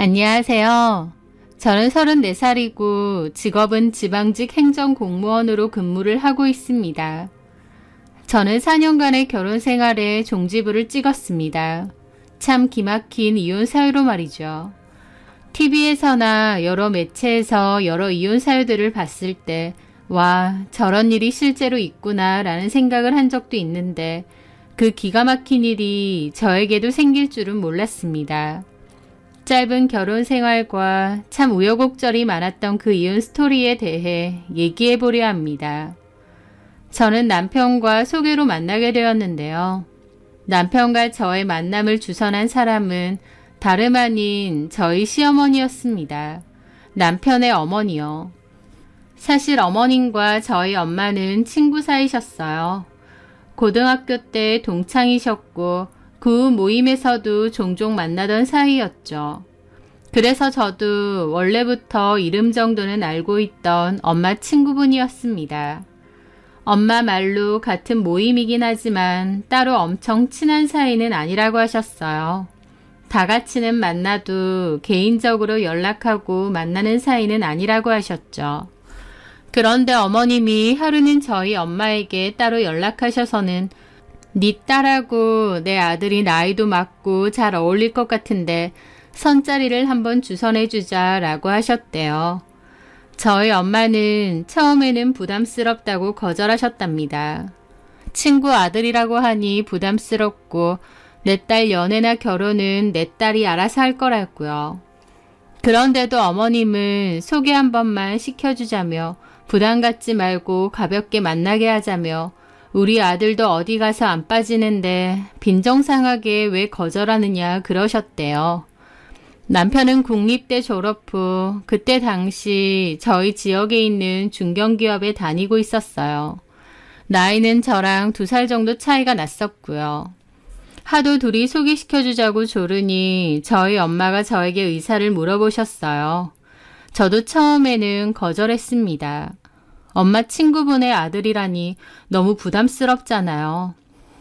안녕하세요. 저는 34살이고 직업은 지방직 행정공무원으로 근무를 하고 있습니다. 저는 4년간의 결혼 생활에 종지부를 찍었습니다. 참 기막힌 이혼 사유로 말이죠. TV에서나 여러 매체에서 여러 이혼 사유들을 봤을 때 와, 저런 일이 실제로 있구나 라는 생각을 한 적도 있는데 그 기가 막힌 일이 저에게도 생길 줄은 몰랐습니다. 짧은 결혼 생활과 참 우여곡절이 많았던 그 이혼 스토리에 대해 얘기해 보려 합니다. 저는 남편과 소개로 만나게 되었는데요. 남편과 저의 만남을 주선한 사람은 다름 아닌 저희 시어머니였습니다. 남편의 어머니요. 사실 어머님과 저희 엄마는 친구 사이셨어요. 고등학교 때 동창이셨고 그 모임에서도 종종 만나던 사이였죠. 그래서 저도 원래부터 이름 정도는 알고 있던 엄마 친구분이었습니다. 엄마 말로 같은 모임이긴 하지만 따로 엄청 친한 사이는 아니라고 하셨어요. 다 같이는 만나도 개인적으로 연락하고 만나는 사이는 아니라고 하셨죠. 그런데 어머님이 하루는 저희 엄마에게 따로 연락하셔서는 네 딸하고 내 아들이 나이도 맞고 잘 어울릴 것 같은데 선자리를 한번 주선해주자 라고 하셨대요. 저희 엄마는 처음에는 부담스럽다고 거절하셨답니다. 친구 아들이라고 하니 부담스럽고 내 딸 연애나 결혼은 내 딸이 알아서 할 거라고요. 그런데도 어머님은 소개 한 번만 시켜주자며 부담 갖지 말고 가볍게 만나게 하자며 우리 아들도 어디 가서 안 빠지는데 빈정상하게 왜 거절하느냐 그러셨대요. 남편은 국립대 졸업 후 그때 당시 저희 지역에 있는 중견기업에 다니고 있었어요. 나이는 저랑 2살 정도 차이가 났었고요. 하도 둘이 소개시켜주자고 조르니 저희 엄마가 저에게 의사를 물어보셨어요. 저도 처음에는 거절했습니다. 엄마 친구분의 아들이라니 너무 부담스럽잖아요.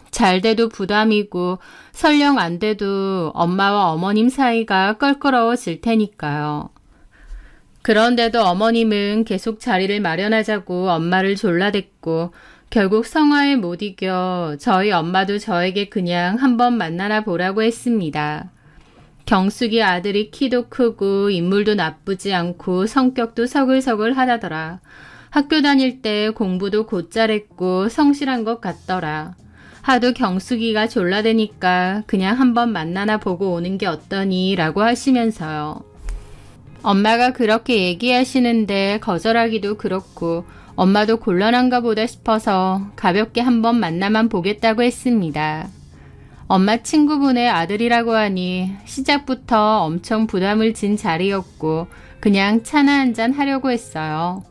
잘 돼도 부담이고 설령 안 돼도 엄마와 어머님 사이가 껄끄러워질 테니까요. 그런데도 어머님은 계속 자리를 마련하자고 엄마를 졸라댔고 결국 성화에 못 이겨 저희 엄마도 저에게 그냥 한번 만나나 보라고 했습니다. 경숙이 아들이 키도 크고 인물도 나쁘지 않고 성격도 서글서글 하다더라. 학교 다닐 때 공부도 곧잘했고 성실한 것 같더라. 하도 경숙이가 졸라대니까 그냥 한번 만나나 보고 오는 게 어떠니 라고 하시면서요. 엄마가 그렇게 얘기하시는데 거절하기도 그렇고 엄마도 곤란한가 보다 싶어서 가볍게 한번 만나만 보겠다고 했습니다. 엄마 친구분의 아들이라고 하니 시작부터 엄청 부담을 진 자리였고 그냥 차나 한잔 하려고 했어요.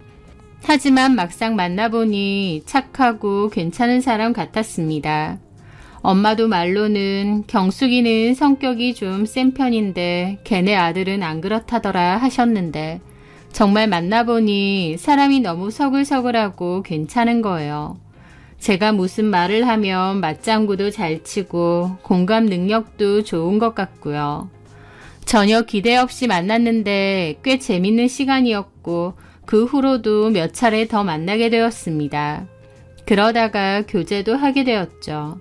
하지만 막상 만나보니 착하고 괜찮은 사람 같았습니다. 엄마도 말로는 경숙이는 성격이 좀 센 편인데 걔네 아들은 안 그렇다더라 하셨는데 정말 만나보니 사람이 너무 서글서글하고 괜찮은 거예요. 제가 무슨 말을 하면 맞장구도 잘 치고 공감 능력도 좋은 것 같고요. 전혀 기대 없이 만났는데 꽤 재밌는 시간이었고 그 후로도 몇 차례 더 만나게 되었습니다. 그러다가 교제도 하게 되었죠.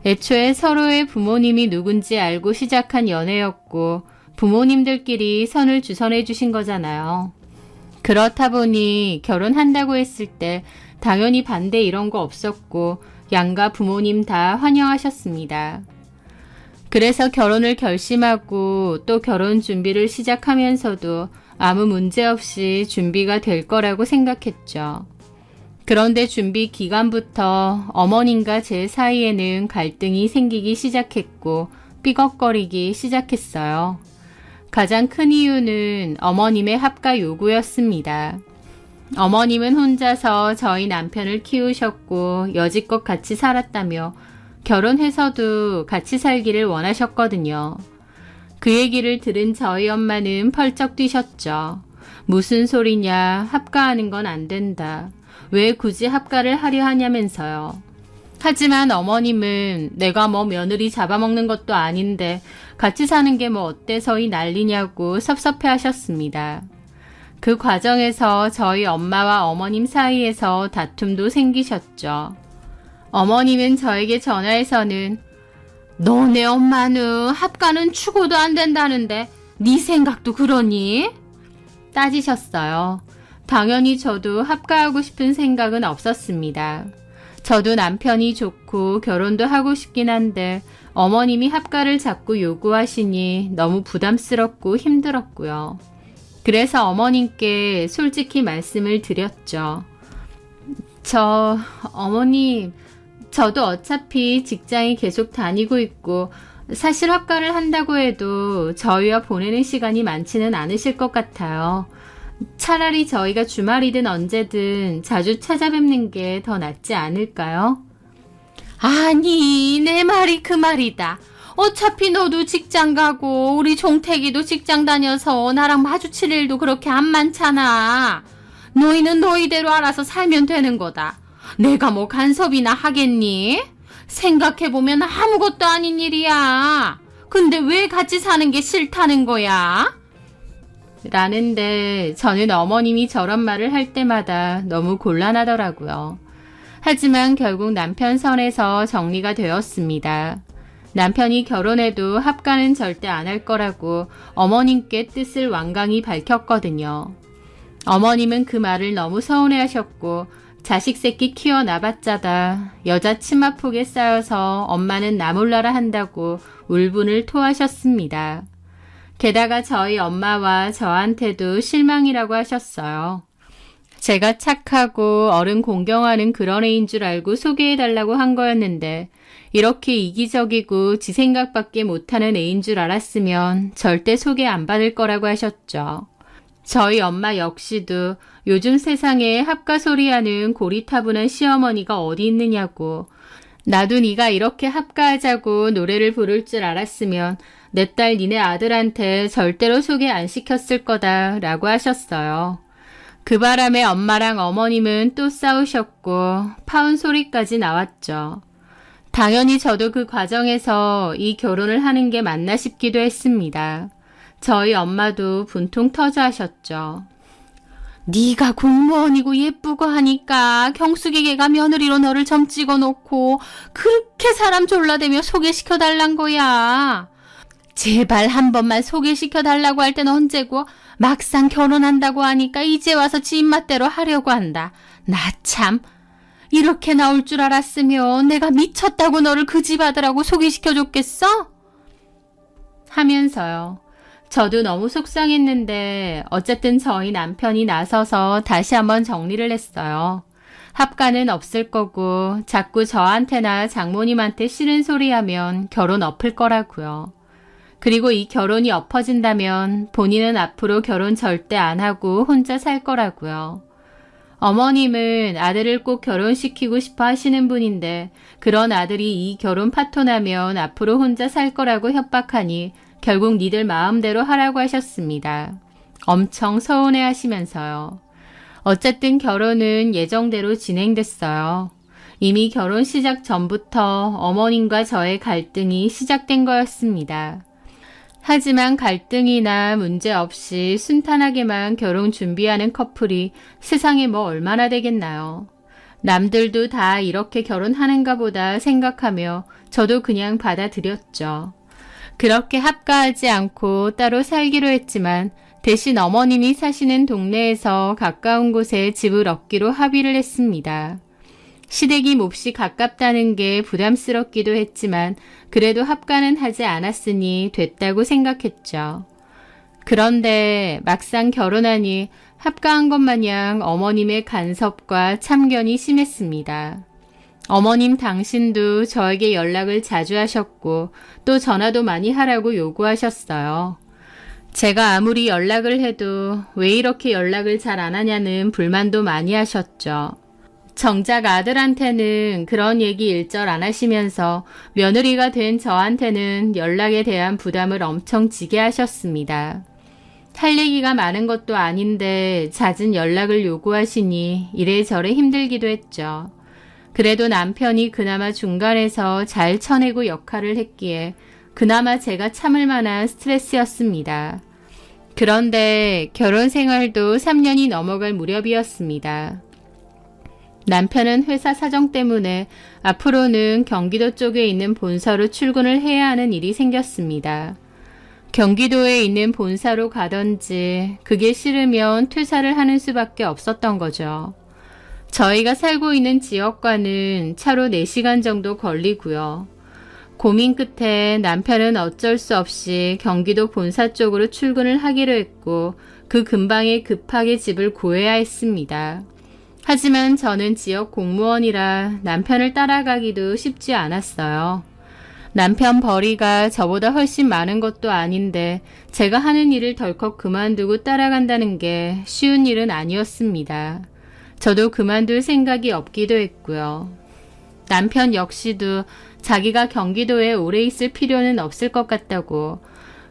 애초에 서로의 부모님이 누군지 알고 시작한 연애였고 부모님들끼리 선을 주선해 주신 거잖아요. 그렇다 보니 결혼한다고 했을 때 당연히 반대 이런 거 없었고 양가 부모님 다 환영하셨습니다. 그래서 결혼을 결심하고 또 결혼 준비를 시작하면서도 아무 문제 없이 준비가 될 거라고 생각했죠. 그런데 준비 기간부터 어머님과 제 사이에는 갈등이 생기기 시작했고 삐걱거리기 시작했어요. 가장 큰 이유는 어머님의 합가 요구였습니다. 어머님은 혼자서 저희 남편을 키우셨고 여지껏 같이 살았다며 결혼해서도 같이 살기를 원하셨거든요. 그 얘기를 들은 저희 엄마는 펄쩍 뛰셨죠. 무슨 소리냐, 합가하는 건 안 된다. 왜 굳이 합가를 하려 하냐면서요. 하지만 어머님은 내가 뭐 며느리 잡아먹는 것도 아닌데 같이 사는 게 뭐 어때서 이 난리냐고 섭섭해 하셨습니다. 그 과정에서 저희 엄마와 어머님 사이에서 다툼도 생기셨죠. 어머님은 저에게 전화해서는 너네 엄마는 합가는 추고도 안 된다는데 네 생각도 그러니? 따지셨어요. 당연히 저도 합가하고 싶은 생각은 없었습니다. 저도 남편이 좋고 결혼도 하고 싶긴 한데 어머님이 합가를 자꾸 요구하시니 너무 부담스럽고 힘들었고요. 그래서 어머님께 솔직히 말씀을 드렸죠. 어머님, 저도 어차피 직장이 계속 다니고 있고 사실 합가를 한다고 해도 저희와 보내는 시간이 많지는 않으실 것 같아요. 차라리 저희가 주말이든 언제든 자주 찾아뵙는 게 더 낫지 않을까요? 아니, 내 말이 그 말이다. 어차피 너도 직장 가고 우리 종택이도 직장 다녀서 나랑 마주칠 일도 그렇게 안 많잖아. 너희는 너희대로 알아서 살면 되는 거다. 내가 뭐 간섭이나 하겠니? 생각해보면 아무것도 아닌 일이야. 근데 왜 같이 사는 게 싫다는 거야? 라는데 저는 어머님이 저런 말을 할 때마다 너무 곤란하더라고요. 하지만 결국 남편 선에서 정리가 되었습니다. 남편이 결혼해도 합가는 절대 안 할 거라고 어머님께 뜻을 완강히 밝혔거든요. 어머님은 그 말을 너무 서운해하셨고 자식 새끼 키워 나봤자다 여자 치마폭에 쌓여서 엄마는 나 몰라라 한다고 울분을 토하셨습니다. 게다가 저희 엄마와 저한테도 실망이라고 하셨어요. 제가 착하고 어른 공경하는 그런 애인 줄 알고 소개해달라고 한 거였는데 이렇게 이기적이고 지 생각밖에 못하는 애인 줄 알았으면 절대 소개 안 받을 거라고 하셨죠. 저희 엄마 역시도 요즘 세상에 합가소리하는 고리타분한 시어머니가 어디 있느냐고 나도 네가 이렇게 합가하자고 노래를 부를 줄 알았으면 내 딸 니네 아들한테 절대로 소개 안 시켰을 거다 라고 하셨어요. 그 바람에 엄마랑 어머님은 또 싸우셨고 파혼 소리까지 나왔죠. 당연히 저도 그 과정에서 이 결혼을 하는 게 맞나 싶기도 했습니다. 저희 엄마도 분통 터져 하셨죠. 네가 공무원이고 예쁘고 하니까 경숙이 걔가 며느리로 너를 점 찍어놓고 그렇게 사람 졸라대며 소개시켜달란 거야. 제발 한 번만 소개시켜달라고 할 땐 언제고 막상 결혼한다고 하니까 이제 와서 지 입맛대로 하려고 한다. 나 참 이렇게 나올 줄 알았으면 내가 미쳤다고 너를 그 집 아들하고 소개시켜줬겠어? 하면서요. 저도 너무 속상했는데 어쨌든 저희 남편이 나서서 다시 한번 정리를 했어요. 합가는 없을 거고 자꾸 저한테나 장모님한테 싫은 소리 하면 결혼 엎을 거라고요. 그리고 이 결혼이 엎어진다면 본인은 앞으로 결혼 절대 안 하고 혼자 살 거라고요. 어머님은 아들을 꼭 결혼시키고 싶어 하시는 분인데 그런 아들이 이 결혼 파토나면 앞으로 혼자 살 거라고 협박하니 결국 니들 마음대로 하라고 하셨습니다. 엄청 서운해 하시면서요. 어쨌든 결혼은 예정대로 진행됐어요. 이미 결혼 시작 전부터 어머님과 저의 갈등이 시작된 거였습니다. 하지만 갈등이나 문제 없이 순탄하게만 결혼 준비하는 커플이 세상에 뭐 얼마나 되겠나요? 남들도 다 이렇게 결혼하는가 보다 생각하며 저도 그냥 받아들였죠. 그렇게 합가하지 않고 따로 살기로 했지만 대신 어머님이 사시는 동네에서 가까운 곳에 집을 얻기로 합의를 했습니다. 시댁이 몹시 가깝다는 게 부담스럽기도 했지만 그래도 합가는 하지 않았으니 됐다고 생각했죠. 그런데 막상 결혼하니 합가한 것 마냥 어머님의 간섭과 참견이 심했습니다. 어머님 당신도 저에게 연락을 자주 하셨고 또 전화도 많이 하라고 요구하셨어요. 제가 아무리 연락을 해도 왜 이렇게 연락을 잘 안 하냐는 불만도 많이 하셨죠. 정작 아들한테는 그런 얘기 일절 안 하시면서 며느리가 된 저한테는 연락에 대한 부담을 엄청 지게 하셨습니다. 할 얘기가 많은 것도 아닌데 잦은 연락을 요구하시니 이래저래 힘들기도 했죠. 그래도 남편이 그나마 중간에서 잘 쳐내고 역할을 했기에 그나마 제가 참을 만한 스트레스였습니다. 그런데 결혼 생활도 3년이 넘어갈 무렵이었습니다. 남편은 회사 사정 때문에 앞으로는 경기도 쪽에 있는 본사로 출근을 해야 하는 일이 생겼습니다. 경기도에 있는 본사로 가든지 그게 싫으면 퇴사를 하는 수밖에 없었던 거죠. 저희가 살고 있는 지역과는 차로 4시간 정도 걸리고요. 고민 끝에 남편은 어쩔 수 없이 경기도 본사 쪽으로 출근을 하기로 했고 그 근방에 급하게 집을 구해야 했습니다. 하지만 저는 지역 공무원이라 남편을 따라가기도 쉽지 않았어요. 남편 벌이가 저보다 훨씬 많은 것도 아닌데 제가 하는 일을 덜컥 그만두고 따라간다는 게 쉬운 일은 아니었습니다. 저도 그만둘 생각이 없기도 했고요. 남편 역시도 자기가 경기도에 오래 있을 필요는 없을 것 같다고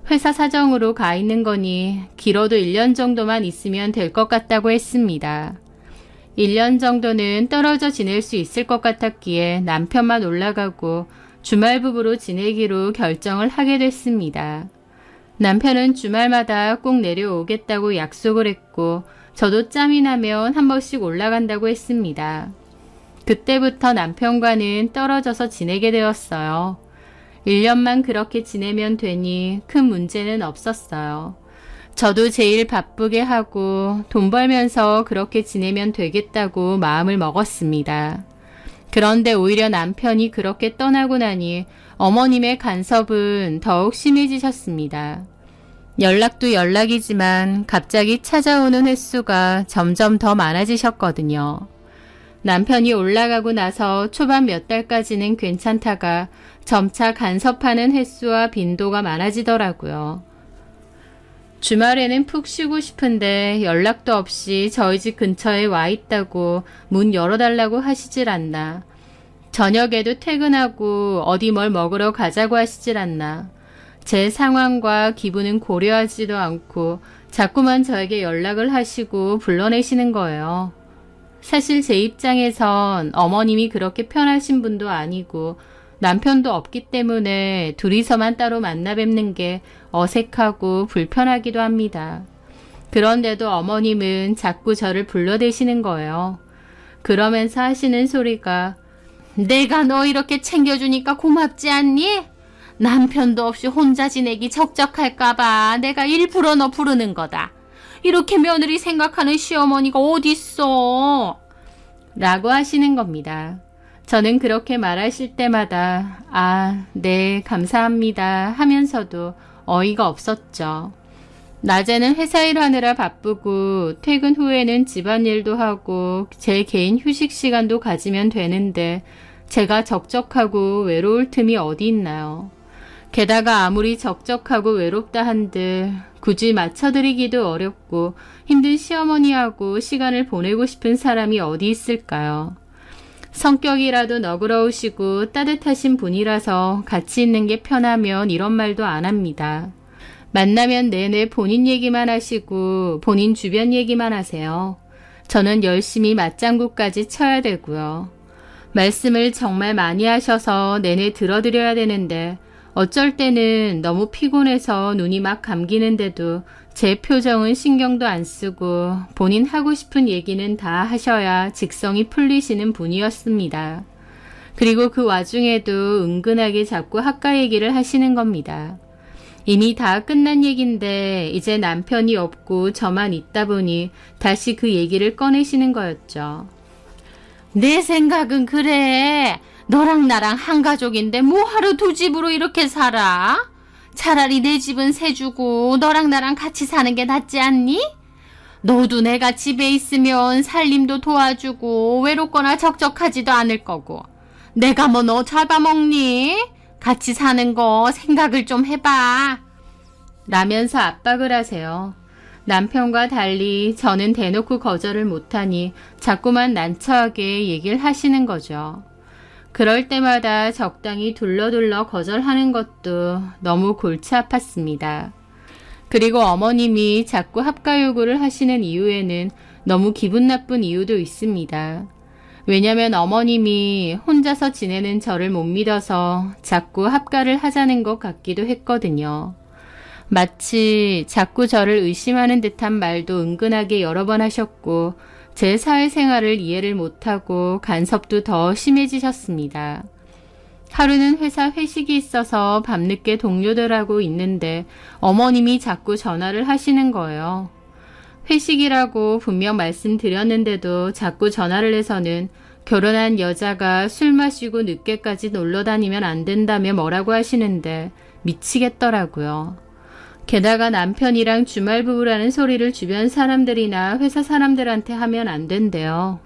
회사 사정으로 가 있는 거니 길어도 1년 정도만 있으면 될 것 같다고 했습니다. 1년 정도는 떨어져 지낼 수 있을 것 같았기에 남편만 올라가고 주말 부부로 지내기로 결정을 하게 됐습니다. 남편은 주말마다 꼭 내려오겠다고 약속을 했고 저도 짬이 나면 한 번씩 올라간다고 했습니다. 그때부터 남편과는 떨어져서 지내게 되었어요. 1년만 그렇게 지내면 되니 큰 문제는 없었어요. 저도 제일 바쁘게 하고 돈 벌면서 그렇게 지내면 되겠다고 마음을 먹었습니다. 그런데 오히려 남편이 그렇게 떠나고 나니 어머님의 간섭은 더욱 심해지셨습니다. 연락도 연락이지만 갑자기 찾아오는 횟수가 점점 더 많아지셨거든요. 남편이 올라가고 나서 초반 몇 달까지는 괜찮다가 점차 간섭하는 횟수와 빈도가 많아지더라고요. 주말에는 푹 쉬고 싶은데 연락도 없이 저희 집 근처에 와 있다고 문 열어달라고 하시질 않나. 저녁에도 퇴근하고 어디 뭘 먹으러 가자고 하시질 않나. 제 상황과 기분은 고려하지도 않고 자꾸만 저에게 연락을 하시고 불러내시는 거예요. 사실 제 입장에선 어머님이 그렇게 편하신 분도 아니고 남편도 없기 때문에 둘이서만 따로 만나 뵙는 게 어색하고 불편하기도 합니다. 그런데도 어머님은 자꾸 저를 불러대시는 거예요. 그러면서 하시는 소리가 내가 너 이렇게 챙겨주니까 고맙지 않니? 남편도 없이 혼자 지내기 적적할까봐 내가 일부러 너 부르는 거다. 이렇게 며느리 생각하는 시어머니가 어딨어? 라고 하시는 겁니다. 저는 그렇게 말하실 때마다 네, 감사합니다 하면서도 어이가 없었죠. 낮에는 회사 일하느라 바쁘고 퇴근 후에는 집안일도 하고 제 개인 휴식 시간도 가지면 되는데 제가 적적하고 외로울 틈이 어디 있나요? 게다가 아무리 적적하고 외롭다 한들 굳이 맞춰드리기도 어렵고 힘든 시어머니하고 시간을 보내고 싶은 사람이 어디 있을까요? 성격이라도 너그러우시고 따뜻하신 분이라서 같이 있는 게 편하면 이런 말도 안 합니다. 만나면 내내 본인 얘기만 하시고 본인 주변 얘기만 하세요. 저는 열심히 맞장구까지 쳐야 되고요. 말씀을 정말 많이 하셔서 내내 들어드려야 되는데 어쩔 때는 너무 피곤해서 눈이 막 감기는데도 제 표정은 신경도 안 쓰고 본인 하고 싶은 얘기는 다 하셔야 직성이 풀리시는 분이었습니다. 그리고 그 와중에도 은근하게 자꾸 학가 얘기를 하시는 겁니다. 이미 다 끝난 얘긴데 이제 남편이 없고 저만 있다 보니 다시 그 얘기를 꺼내시는 거였죠. 내 생각은 그래. 너랑 나랑 한 가족인데 뭐하러 두 집으로 이렇게 살아? 차라리 내 집은 세 주고 너랑 나랑 같이 사는 게 낫지 않니? 너도 내가 집에 있으면 살림도 도와주고 외롭거나 적적하지도 않을 거고 내가 뭐 너 잡아먹니? 같이 사는 거 생각을 좀 해봐. 라면서 압박을 하세요. 남편과 달리 저는 대놓고 거절을 못하니 자꾸만 난처하게 얘기를 하시는 거죠. 그럴 때마다 적당히 둘러둘러 거절하는 것도 너무 골치 아팠습니다. 그리고 어머님이 자꾸 합가 요구를 하시는 이유에는 너무 기분 나쁜 이유도 있습니다. 왜냐면 어머님이 혼자서 지내는 저를 못 믿어서 자꾸 합가를 하자는 것 같기도 했거든요. 마치 자꾸 저를 의심하는 듯한 말도 은근하게 여러 번 하셨고 제 사회생활을 이해를 못하고 간섭도 더 심해지셨습니다. 하루는 회사 회식이 있어서 밤늦게 동료들하고 있는데 어머님이 자꾸 전화를 하시는 거예요. 회식이라고 분명 말씀드렸는데도 자꾸 전화를 해서는 결혼한 여자가 술 마시고 늦게까지 놀러 다니면 안 된다며 뭐라고 하시는데 미치겠더라고요. 게다가 남편이랑 주말 부부라는 소리를 주변 사람들이나 회사 사람들한테 하면 안 된대요.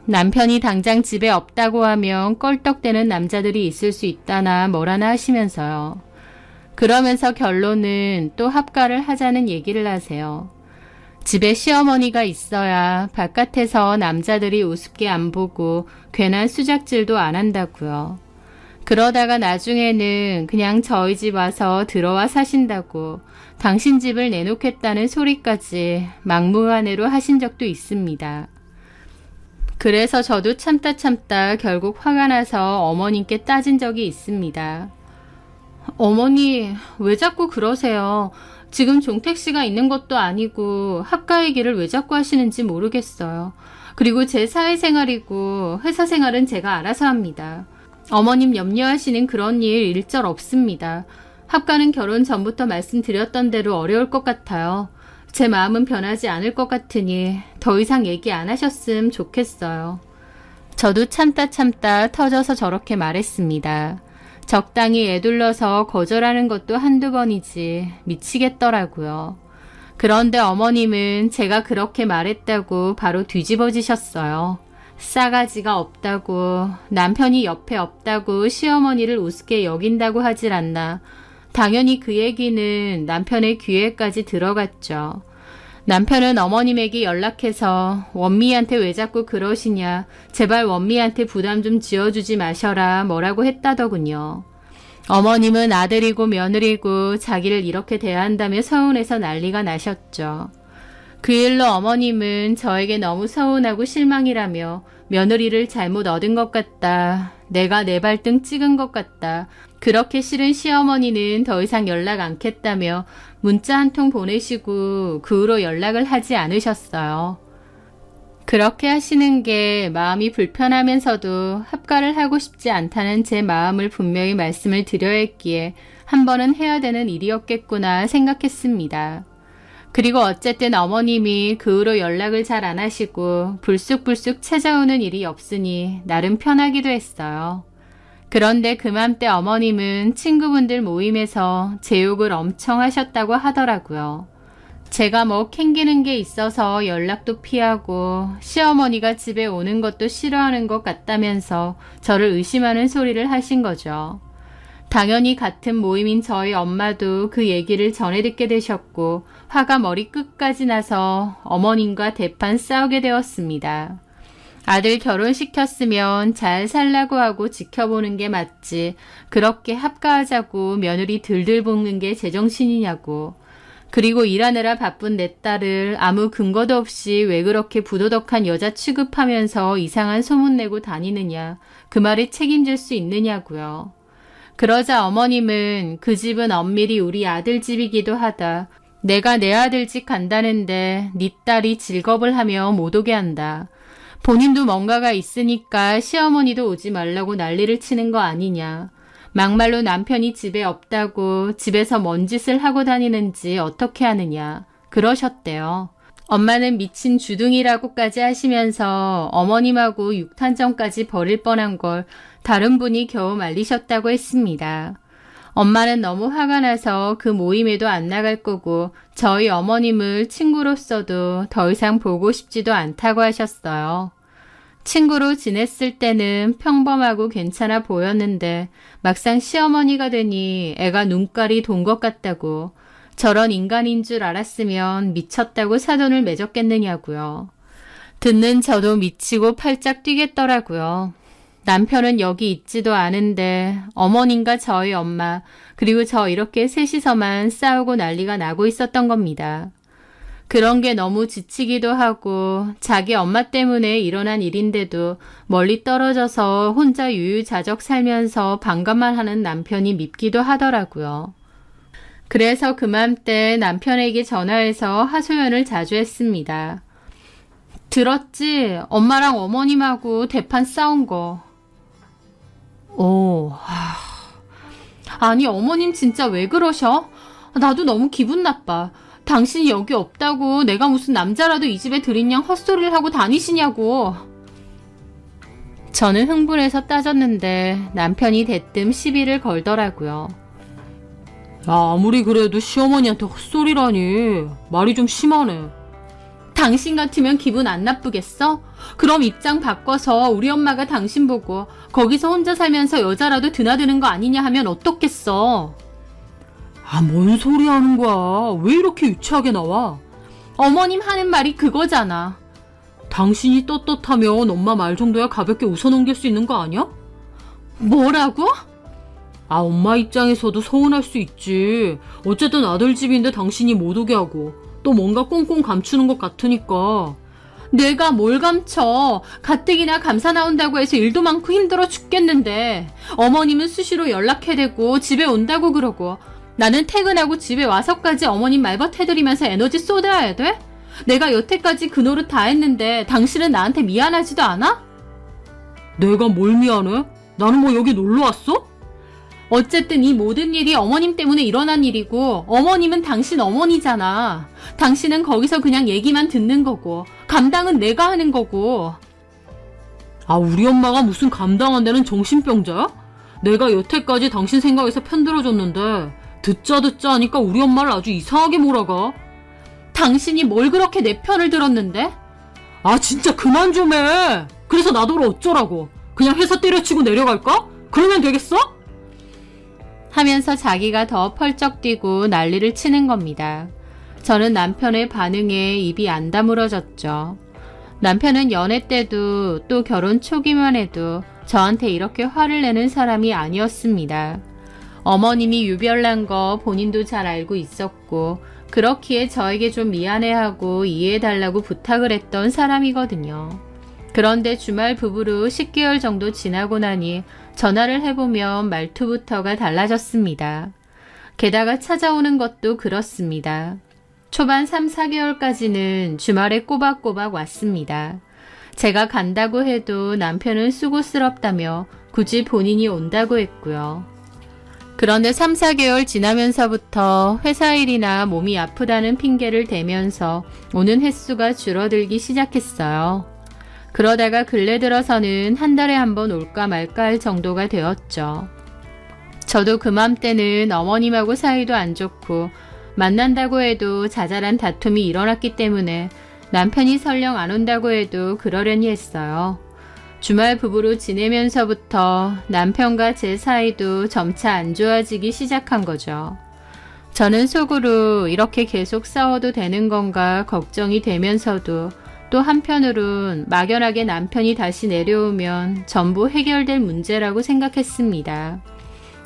남편이 당장 집에 없다고 하면 껄떡대는 남자들이 있을 수 있다나 뭐라나 하시면서요. 그러면서 결론은 또 합가를 하자는 얘기를 하세요. 집에 시어머니가 있어야 바깥에서 남자들이 우습게 안 보고 괜한 수작질도 안 한다고요. 그러다가 나중에는 그냥 저희 집 와서 들어와 사신다고 당신 집을 내놓겠다는 소리까지 막무가내로 하신 적도 있습니다. 그래서 저도 참다 결국 화가 나서 어머님께 따진 적이 있습니다. 어머니, 왜 자꾸 그러세요? 지금 종택 씨가 있는 것도 아니고 합가 얘기를 왜 자꾸 하시는지 모르겠어요. 그리고 제 사회생활이고 회사 생활은 제가 알아서 합니다. 어머님 염려하시는 그런 일 일절 없습니다. 합가는 결혼 전부터 말씀드렸던 대로 어려울 것 같아요. 제 마음은 변하지 않을 것 같으니 더 이상 얘기 안 하셨음 좋겠어요. 저도 참다 터져서 저렇게 말했습니다. 적당히 애둘러서 거절하는 것도 한두 번이지 미치겠더라고요. 그런데 어머님은 제가 그렇게 말했다고 바로 뒤집어지셨어요. 싸가지가 없다고, 남편이 옆에 없다고 시어머니를 우습게 여긴다고 하질 않나. 당연히 그 얘기는 남편의 귀에까지 들어갔죠. 남편은 어머님에게 연락해서 원미한테 왜 자꾸 그러시냐, 제발 원미한테 부담 좀 지어주지 마셔라 뭐라고 했다더군요. 어머님은 아들이고 며느리고 자기를 이렇게 대한다며 서운해서 난리가 나셨죠. 그 일로 어머님은 저에게 너무 서운하고 실망이라며 며느리를 잘못 얻은 것 같다. 내가 내 발등 찍은 것 같다. 그렇게 싫은 시어머니는 더 이상 연락 않겠다며 문자 한 통 보내시고 그 후로 연락을 하지 않으셨어요. 그렇게 하시는 게 마음이 불편하면서도 합가를 하고 싶지 않다는 제 마음을 분명히 말씀을 드려야 했기에 한 번은 해야 되는 일이었겠구나 생각했습니다. 그리고 어쨌든 어머님이 그 후로 연락을 잘 안 하시고 불쑥불쑥 찾아오는 일이 없으니 나름 편하기도 했어요. 그런데 그맘때 어머님은 친구분들 모임에서 제 욕을 엄청 하셨다고 하더라고요. 제가 뭐 캥기는 게 있어서 연락도 피하고 시어머니가 집에 오는 것도 싫어하는 것 같다면서 저를 의심하는 소리를 하신 거죠. 당연히 같은 모임인 저희 엄마도 그 얘기를 전해 듣게 되셨고 화가 머리 끝까지 나서 어머님과 대판 싸우게 되었습니다. 아들 결혼시켰으면 잘 살라고 하고 지켜보는 게 맞지 그렇게 합가하자고 며느리 들들 볶는 게 제정신이냐고. 그리고 일하느라 바쁜 내 딸을 아무 근거도 없이 왜 그렇게 부도덕한 여자 취급하면서 이상한 소문내고 다니느냐. 그 말에 책임질 수 있느냐고요. 그러자 어머님은 그 집은 엄밀히 우리 아들 집이기도 하다. 내가 내 아들 집 간다는데 네 딸이 질겁을 하며 못 오게 한다. 본인도 뭔가가 있으니까 시어머니도 오지 말라고 난리를 치는 거 아니냐. 막말로 남편이 집에 없다고 집에서 뭔 짓을 하고 다니는지 어떻게 하느냐. 그러셨대요. 엄마는 미친 주둥이라고까지 하시면서 어머님하고 육탄전까지 벌일 뻔한 걸 다른 분이 겨우 말리셨다고 했습니다. 엄마는 너무 화가 나서 그 모임에도 안 나갈 거고 저희 어머님을 친구로서도 더 이상 보고 싶지도 않다고 하셨어요. 친구로 지냈을 때는 평범하고 괜찮아 보였는데 막상 시어머니가 되니 애가 눈깔이 돈 것 같다고 저런 인간인 줄 알았으면 미쳤다고 사돈을 맺었겠느냐고요. 듣는 저도 미치고 팔짝 뛰겠더라고요. 남편은 여기 있지도 않은데 어머님과 저희 엄마 그리고 저 이렇게 셋이서만 싸우고 난리가 나고 있었던 겁니다. 그런 게 너무 지치기도 하고 자기 엄마 때문에 일어난 일인데도 멀리 떨어져서 혼자 유유자적 살면서 반감만 하는 남편이 밉기도 하더라고요. 그래서 그맘때 남편에게 전화해서 하소연을 자주 했습니다. 들었지? 엄마랑 어머님하고 대판 싸운 거. 아니 어머님 진짜 왜 그러셔? 나도 너무 기분 나빠. 당신이 여기 없다고 내가 무슨 남자라도 이 집에 들인 양 헛소리를 하고 다니시냐고. 저는 흥분해서 따졌는데 남편이 대뜸 시비를 걸더라고요. 아무리 그래도 시어머니한테 헛소리라니. 말이 좀 심하네. 당신 같으면 기분 안 나쁘겠어? 그럼 입장 바꿔서 우리 엄마가 당신 보고 거기서 혼자 살면서 여자라도 드나드는 거 아니냐 하면 어떻겠어? 뭔 소리 하는 거야. 왜 이렇게 유치하게 나와? 어머님 하는 말이 그거잖아. 당신이 떳떳하면 엄마 말 정도야 가볍게 웃어넘길 수 있는 거 아니야? 뭐라고? 엄마 입장에서도 서운할 수 있지. 어쨌든 아들 집인데 당신이 못 오게 하고 또 뭔가 꽁꽁 감추는 것 같으니까. 내가 뭘 감춰. 가뜩이나 감사 나온다고 해서 일도 많고 힘들어 죽겠는데 어머님은 수시로 연락해대고 집에 온다고 그러고 나는 퇴근하고 집에 와서까지 어머님 말벗 해드리면서 에너지 쏟아야 돼? 내가 여태까지 그 노릇 다 했는데 당신은 나한테 미안하지도 않아? 내가 뭘 미안해? 나는 뭐 여기 놀러 왔어? 어쨌든 이 모든 일이 어머님 때문에 일어난 일이고 어머님은 당신 어머니잖아. 당신은 거기서 그냥 얘기만 듣는 거고 감당은 내가 하는 거고. 우리 엄마가 무슨 감당한다는 정신병자야? 내가 여태까지 당신 생각에서 편들어줬는데 듣자 하니까 우리 엄마를 아주 이상하게 몰아가. 당신이 뭘 그렇게 내 편을 들었는데? 진짜 그만 좀 해. 그래서 나더러 어쩌라고. 그냥 회사 때려치고 내려갈까? 그러면 되겠어? 하면서 자기가 더 펄쩍 뛰고 난리를 치는 겁니다. 저는 남편의 반응에 입이 안 다물어졌죠. 남편은 연애 때도 또 결혼 초기만 해도 저한테 이렇게 화를 내는 사람이 아니었습니다. 어머님이 유별난 거 본인도 잘 알고 있었고 그렇기에 저에게 좀 미안해하고 이해해달라고 부탁을 했던 사람이거든요. 그런데 주말 부부로 10개월 정도 지나고 나니 전화를 해보면 말투부터가 달라졌습니다. 게다가 찾아오는 것도 그렇습니다. 초반 3, 4개월까지는 주말에 꼬박꼬박 왔습니다. 제가 간다고 해도 남편은 수고스럽다며 굳이 본인이 온다고 했고요. 그런데 3, 4개월 지나면서부터 회사 일이나 몸이 아프다는 핑계를 대면서 오는 횟수가 줄어들기 시작했어요. 그러다가 근래 들어서는 한 달에 한 번 올까 말까 할 정도가 되었죠. 저도 그맘때는 어머님하고 사이도 안 좋고 만난다고 해도 자잘한 다툼이 일어났기 때문에 남편이 설령 안 온다고 해도 그러려니 했어요. 주말 부부로 지내면서부터 남편과 제 사이도 점차 안 좋아지기 시작한 거죠. 저는 속으로 이렇게 계속 싸워도 되는 건가 걱정이 되면서도 또 한편으론 막연하게 남편이 다시 내려오면 전부 해결될 문제라고 생각했습니다.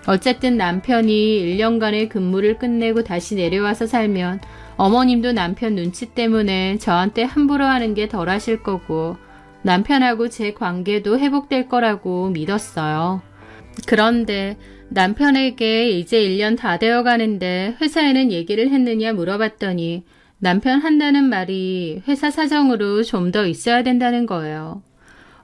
어쨌든 남편이 1년간의 근무를 끝내고 다시 내려와서 살면 어머님도 남편 눈치 때문에 저한테 함부로 하는 게 덜 하실 거고 남편하고 제 관계도 회복될 거라고 믿었어요. 그런데 남편에게 이제 1년 다 되어 가는데 회사에는 얘기를 했느냐 물어봤더니 남편 한다는 말이 회사 사정으로 좀 더 있어야 된다는 거예요.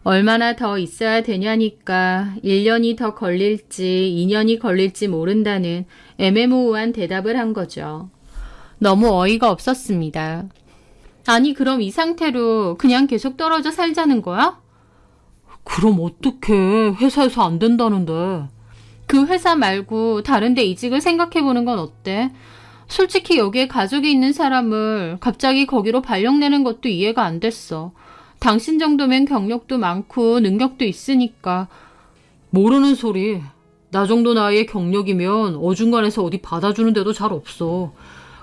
얼마나 더 있어야 되냐니까 1년이 더 걸릴지 2년이 걸릴지 모른다는 애매모호한 대답을 한 거죠. 너무 어이가 없었습니다. 아니 그럼 이 상태로 그냥 계속 떨어져 살자는 거야? 그럼 어떡해. 회사에서 안 된다는데. 그 회사 말고 다른 데 이직을 생각해보는 건 어때? 솔직히 여기에 가족이 있는 사람을 갑자기 거기로 발령내는 것도 이해가 안 됐어. 당신 정도면 경력도 많고 능력도 있으니까. 모르는 소리. 나 정도 나이의 경력이면 어중간해서 어디 받아주는 데도 잘 없어.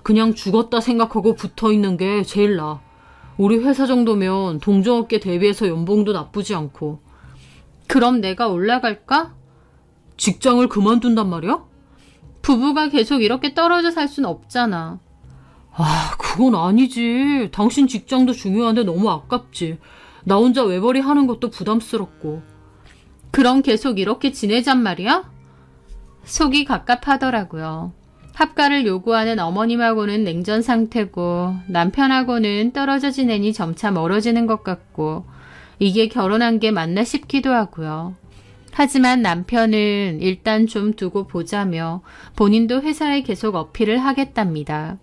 그냥 죽었다 생각하고 붙어있는 게 제일 나아. 우리 회사 정도면 동종업계 대비해서 연봉도 나쁘지 않고. 그럼 내가 올라갈까? 직장을 그만둔단 말이야? 부부가 계속 이렇게 떨어져 살 순 없잖아. 그건 아니지. 당신 직장도 중요한데 너무 아깝지. 나 혼자 외벌이 하는 것도 부담스럽고. 그럼 계속 이렇게 지내잔 말이야? 속이 갑갑하더라고요. 합가를 요구하는 어머님하고는 냉전 상태고 남편하고는 떨어져 지내니 점차 멀어지는 것 같고 이게 결혼한 게 맞나 싶기도 하고요. 하지만 남편은 일단 좀 두고 보자며 본인도 회사에 계속 어필을 하겠답니다.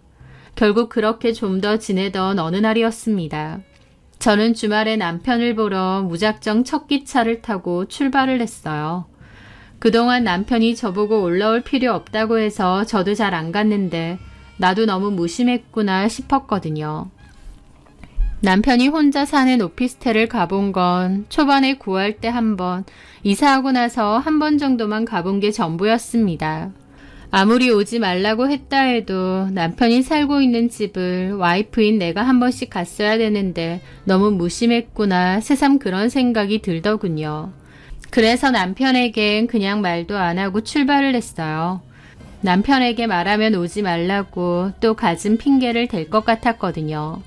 결국 그렇게 좀 더 지내던 어느 날이었습니다. 저는 주말에 남편을 보러 무작정 첫 기차를 타고 출발을 했어요. 그동안 남편이 저보고 올라올 필요 없다고 해서 저도 잘 안 갔는데 나도 너무 무심했구나 싶었거든요. 남편이 혼자 사는 오피스텔을 가본 건 초반에 구할 때 한 번, 이사하고 나서 한 번 정도만 가본 게 전부였습니다. 아무리 오지 말라고 했다 해도 남편이 살고 있는 집을 와이프인 내가 한 번씩 갔어야 되는데 너무 무심했구나 새삼 그런 생각이 들더군요. 그래서 남편에겐 그냥 말도 안 하고 출발을 했어요. 남편에게 말하면 오지 말라고 또 갖은 핑계를 댈 것 같았거든요.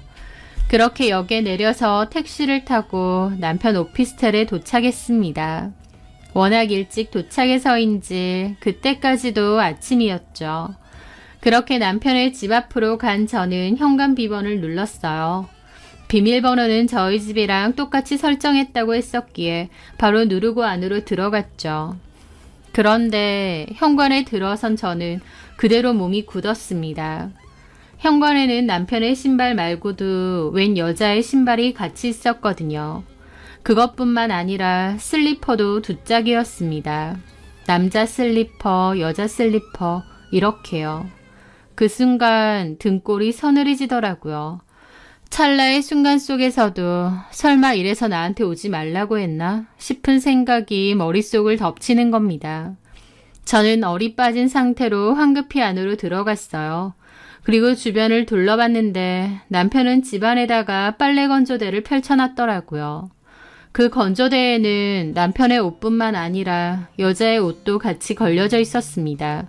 그렇게 역에 내려서 택시를 타고 남편 오피스텔에 도착했습니다. 워낙 일찍 도착해서인지 그때까지도 아침이었죠. 그렇게 남편의 집 앞으로 간 저는 현관 비번을 눌렀어요. 비밀번호는 저희 집이랑 똑같이 설정했다고 했었기에 바로 누르고 안으로 들어갔죠. 그런데 현관에 들어선 저는 그대로 몸이 굳었습니다. 현관에는 남편의 신발 말고도 웬 여자의 신발이 같이 있었거든요. 그것뿐만 아니라 슬리퍼도 두 짝이었습니다. 남자 슬리퍼, 여자 슬리퍼 이렇게요. 그 순간 등골이 서늘해지더라고요. 찰나의 순간 속에서도 설마 이래서 나한테 오지 말라고 했나 싶은 생각이 머릿속을 덮치는 겁니다. 저는 얼이 빠진 상태로 황급히 안으로 들어갔어요. 그리고 주변을 둘러봤는데 남편은 집안에다가 빨래 건조대를 펼쳐놨더라고요. 그 건조대에는 남편의 옷뿐만 아니라 여자의 옷도 같이 걸려져 있었습니다.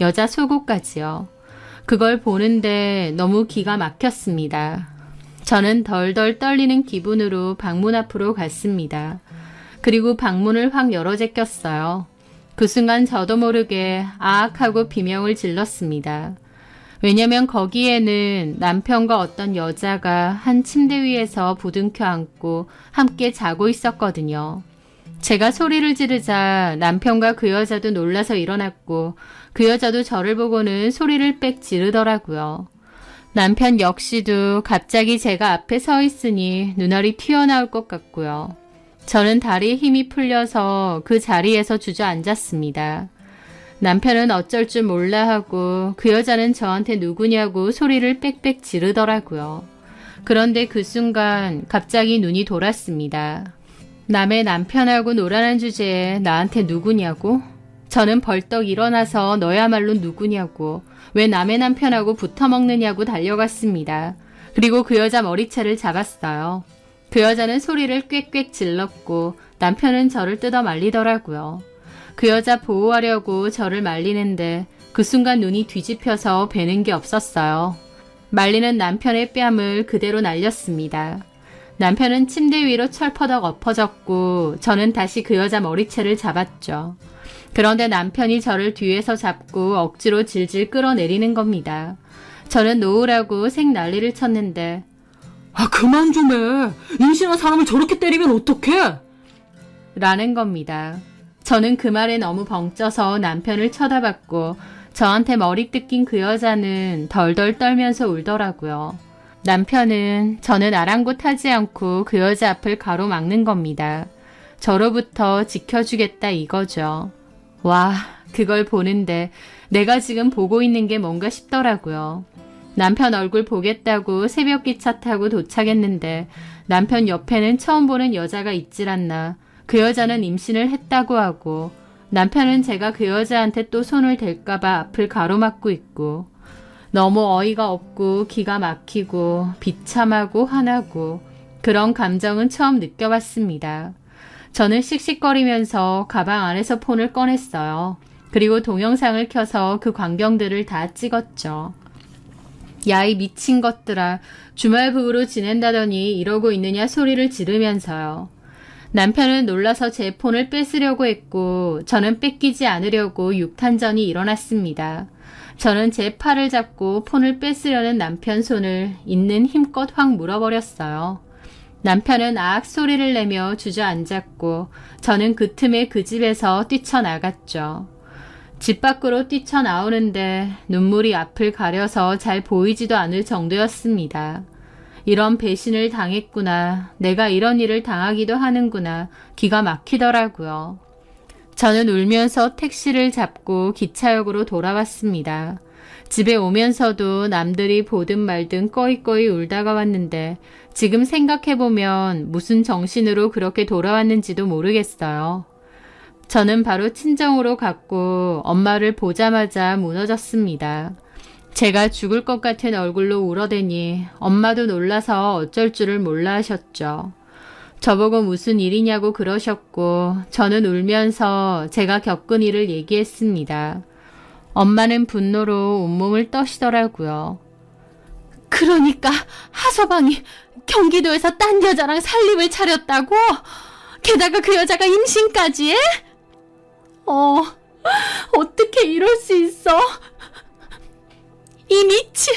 여자 속옷까지요. 그걸 보는데 너무 기가 막혔습니다. 저는 덜덜 떨리는 기분으로 방문 앞으로 갔습니다. 그리고 방문을 확 열어 제꼈어요. 그 순간 저도 모르게 아악 하고 비명을 질렀습니다. 왜냐면 거기에는 남편과 어떤 여자가 한 침대 위에서 부둥켜 안고 함께 자고 있었거든요. 제가 소리를 지르자 남편과 그 여자도 놀라서 일어났고 그 여자도 저를 보고는 소리를 빽 지르더라고요. 남편 역시도 갑자기 제가 앞에 서 있으니 눈알이 튀어나올 것 같고요. 저는 다리에 힘이 풀려서 그 자리에서 주저앉았습니다. 남편은 어쩔 줄 몰라 하고 그 여자는 저한테 누구냐고 소리를 빽빽 지르더라고요. 그런데 그 순간 갑자기 눈이 돌았습니다. 남의 남편하고 놀아난 주제에 나한테 누구냐고? 저는 벌떡 일어나서 너야말로 누구냐고 왜 남의 남편하고 붙어먹느냐고 달려갔습니다. 그리고 그 여자 머리채를 잡았어요. 그 여자는 소리를 꽥꽥 질렀고 남편은 저를 뜯어 말리더라고요. 그 여자 보호하려고 저를 말리는데 그 순간 눈이 뒤집혀서 뵈는 게 없었어요. 말리는 남편의 뺨을 그대로 날렸습니다. 남편은 침대 위로 철퍼덕 엎어졌고 저는 다시 그 여자 머리채를 잡았죠. 그런데 남편이 저를 뒤에서 잡고 억지로 질질 끌어내리는 겁니다. 저는 놓으라고 색 난리를 쳤는데 그만 좀 해. 임신한 사람을 저렇게 때리면 어떡해? 라는 겁니다. 저는 그 말에 너무 벙쪄서 남편을 쳐다봤고 저한테 머리 뜯긴 그 여자는 덜덜 떨면서 울더라고요. 남편은 저는 아랑곳하지 않고 그 여자 앞을 가로막는 겁니다. 저로부터 지켜주겠다 이거죠. 와, 그걸 보는데 내가 지금 보고 있는 게 뭔가 싶더라고요. 남편 얼굴 보겠다고 새벽 기차 타고 도착했는데 남편 옆에는 처음 보는 여자가 있질 않나. 그 여자는 임신을 했다고 하고 남편은 제가 그 여자한테 또 손을 댈까봐 앞을 가로막고 있고 너무 어이가 없고 기가 막히고 비참하고 화나고 그런 감정은 처음 느껴봤습니다. 저는 씩씩거리면서 가방 안에서 폰을 꺼냈어요. 그리고 동영상을 켜서 그 광경들을 다 찍었죠. 야, 이 미친 것들아. 주말 부부로 지낸다더니 이러고 있느냐 소리를 지르면서요. 남편은 놀라서 제 폰을 뺏으려고 했고 저는 뺏기지 않으려고 육탄전이 일어났습니다. 저는 제 팔을 잡고 폰을 뺏으려는 남편 손을 있는 힘껏 확 물어버렸어요. 남편은 아악 소리를 내며 주저앉았고 저는 그 틈에 그 집에서 뛰쳐나갔죠. 집 밖으로 뛰쳐나오는데 눈물이 앞을 가려서 잘 보이지도 않을 정도였습니다. 이런 배신을 당했구나. 내가 이런 일을 당하기도 하는구나. 기가 막히더라고요. 저는 울면서 택시를 잡고 기차역으로 돌아왔습니다. 집에 오면서도 남들이 보든 말든 꺼이꺼이 울다가 왔는데 지금 생각해보면 무슨 정신으로 그렇게 돌아왔는지도 모르겠어요. 저는 바로 친정으로 갔고 엄마를 보자마자 무너졌습니다. 제가 죽을 것 같은 얼굴로 울어대니 엄마도 놀라서 어쩔 줄을 몰라 하셨죠. 저보고 무슨 일이냐고 그러셨고 저는 울면서 제가 겪은 일을 얘기했습니다. 엄마는 분노로 온몸을 떠시더라고요. 그러니까 하서방이 경기도에서 딴 여자랑 살림을 차렸다고? 게다가 그 여자가 임신까지 해? 어떻게 이럴 수 있어? 이 미친,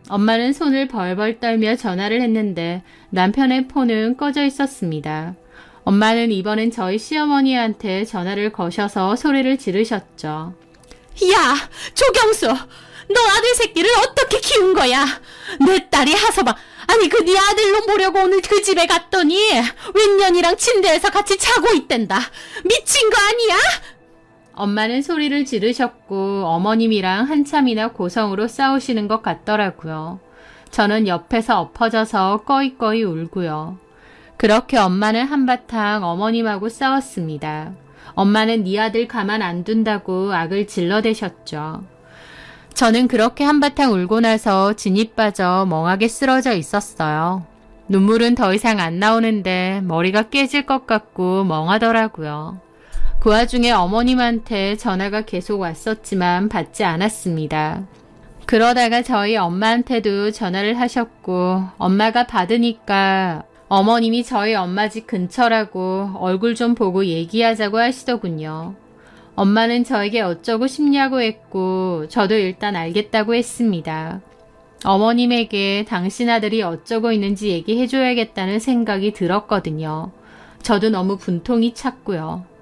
엄마는 손을 벌벌 떨며 전화를 했는데 남편의 폰은 꺼져 있었습니다. 엄마는 이번엔 저희 시어머니한테 전화를 거셔서 소리를 지르셨죠. 야, 조경수! 너 아들 새끼를 어떻게 키운 거야? 내 딸이 하서방, 아니 그 네 아들로 보려고 오늘 그 집에 갔더니 웬년이랑 침대에서 같이 자고 있댄다. 미친 거 아니야? 엄마는 소리를 지르셨고 어머님이랑 한참이나 고성으로 싸우시는 것 같더라고요. 저는 옆에서 엎어져서 꺼이꺼이 울고요. 그렇게 엄마는 한바탕 어머님하고 싸웠습니다. 엄마는 네 아들 가만 안 둔다고 악을 질러대셨죠. 저는 그렇게 한바탕 울고 나서 진이 빠져 멍하게 쓰러져 있었어요. 눈물은 더 이상 안 나오는데 머리가 깨질 것 같고 멍하더라고요. 그 와중에 어머님한테 전화가 계속 왔었지만 받지 않았습니다. 그러다가 저희 엄마한테도 전화를 하셨고 엄마가 받으니까 어머님이 저희 엄마 집 근처라고 얼굴 좀 보고 얘기하자고 하시더군요. 엄마는 저에게 어쩌고 싶냐고 했고 저도 일단 알겠다고 했습니다. 어머님에게 당신 아들이 어쩌고 있는지 얘기해줘야겠다는 생각이 들었거든요. 저도 너무 분통이 찼고요.